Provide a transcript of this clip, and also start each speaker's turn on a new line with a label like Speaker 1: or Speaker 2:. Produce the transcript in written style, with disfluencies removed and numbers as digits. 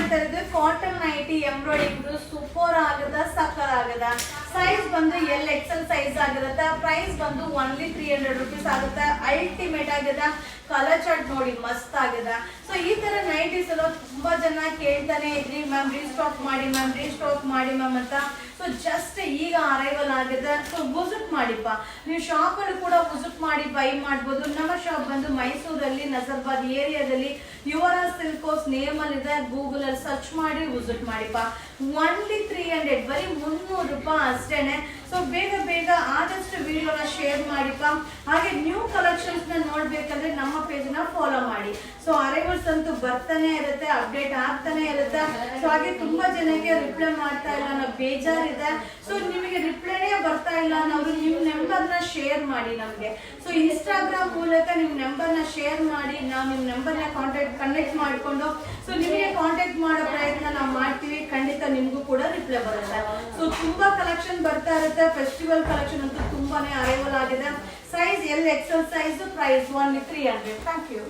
Speaker 1: ಮಾಡ್ತಾ ಇರೋದು cotton nighty embroidering super ಆಗದ ಸಕ್ಕರ್ ಆಗದ. ಸೈಜ್ ಬಂದು ಎಲ್ ಎಕ್ಸೆಲ್ ಸೈಜ್ ಆಗಿರುತ್ತೆ. ಪ್ರೈಸ್ ಬಂದು ಓನ್ಲಿ 300 rupees ಆಗುತ್ತೆ. ಅಲ್ಟಿಮೇಟ್ ಆಗದ. ಕಲರ್ ಚಾರ್ಟ್ ನೋಡಿ ಮಸ್ತ್ ಆಗದ. ಸೊ ಈ ತರ ನೈಟೀಸ್ ಎಲ್ಲ ತುಂಬಾ ಜನ ಕೇಳ್ತಾನೆ ಇದ್ರಿ, ಮ್ಯಾಮ್ ರೀಸ್ಟಾಕ್ ಮಾಡಿ ಮ್ಯಾಮ್, ರೀಸ್ಟಾಕ್ ಮಾಡಿ ಮ್ಯಾಮ್ ಅಂತ. ಸೊ ಜಸ್ಟ್ ಈಗ ಅರೈವಲ್ ಆಗಿದೆ. ಸೊ ವಿಸಿಟ್ ಮಾಡಿಪ್ಪ, ನೀವು ಶಾಪ್ ಅಲ್ಲಿ ಕೂಡ ವಿಸಿಟ್ ಮಾಡಿ ಬೈ ಮಾಡ್ಬೋದು. ನಮ್ಮ ಶಾಪ್ ಬಂದು ಮೈಸೂರಲ್ಲಿ ನಜರ್ಬಾದ್ ಏರಿಯಾದಲ್ಲಿ ಯುವರಾಜ್ ಸಿಲ್ಕ್ ಹೌಸ್ ನೇಮ್ ಅಲ್ಲಿ ಇದೆ. ಗೂಗಲ್ ಅಲ್ಲಿ ಸರ್ಚ್ ಮಾಡಿ ವಿಸಿಟ್ ಮಾಡಿಪ್ಪ. ಓನ್ಲಿ 300, ಬರೀ 300 ರೂಪಾಯಿ ಅಷ್ಟೇನೆ. ಸೊ ಬೇಗ ಬೇಗ ಆದಷ್ಟು ವಿಡಿಯೋನ ಶೇರ್ ಮಾಡಿಪ್ಪ. ಹಾಗೆ ನ್ಯೂ ಕಲೆಕ್ಷನ್ಸ್ ನ ನೋಡ್ಬೇಕಂದ್ರೆ ನಮ್ಮ ಪೇಜ್ ನ ಫಾಲೋ ಮಾಡಿ. ಸೊ ಅರೈವಲ್ಸ್ ಅಂತೂ ಬರ್ತಾನೆ ಇರುತ್ತೆ, ಅಪ್ಡೇಟ್ ಆಗ್ತಾನೆ ಇರುತ್ತೆ. ಸೊ ಹಾಗೆ ತುಂಬಾ ಜನಕ್ಕೆ ರಿಪ್ಲೈ ಮಾಡ್ತಾ ಇಲ್ಲ ಅನ್ನೋ ಬೇಜಾರಿದೆ. ಸೊ ನಿಮಗೆ ರಿಪ್ಲೈನೇ ಬರ್ತಾ ಇಲ್ಲ ಅನ್ನೋರು ನಿಮ್ ನಂಬರ್ ನ ಶೇರ್ ಮಾಡಿ ನಮ್ಗೆ. ಸೊ ಇನ್ಸ್ಟಾಗ್ರಾಮ್ ಮೂಲಕ ನಿಮ್ ನಂಬರ್ ನ ಶೇರ್ ಮಾಡಿ, ನಾವು ನಿಮ್ ನಂಬರ್ ನ ಕನೆಕ್ಟ್ ಮಾಡ್ಕೊಂಡು ಸೊ ನಿಮಗೆ ಕಾಂಟ್ಯಾಕ್ಟ್ ಮಾಡೋ ಪ್ರಯತ್ನ ನಾವು ಮಾಡ್ತೀವಿ. ಖಂಡಿತ ನಿಮ್ಗೂ ಕೂಡ ರಿಪ್ಲೈ ಬರುತ್ತೆ. ಸೊ ತುಂಬಾ ಕಲೆಕ್ಷನ್ ಬರ್ತಾ ಇರುತ್ತೆ. ಫೆಸ್ಟಿವಲ್ ಕಲೆಕ್ಷನ್ ಅಂತೂ ತುಂಬಾನೇ ಅರೈವಲ್ ಆಗಿದೆ. Size L XL size. Price only 300. Thank you.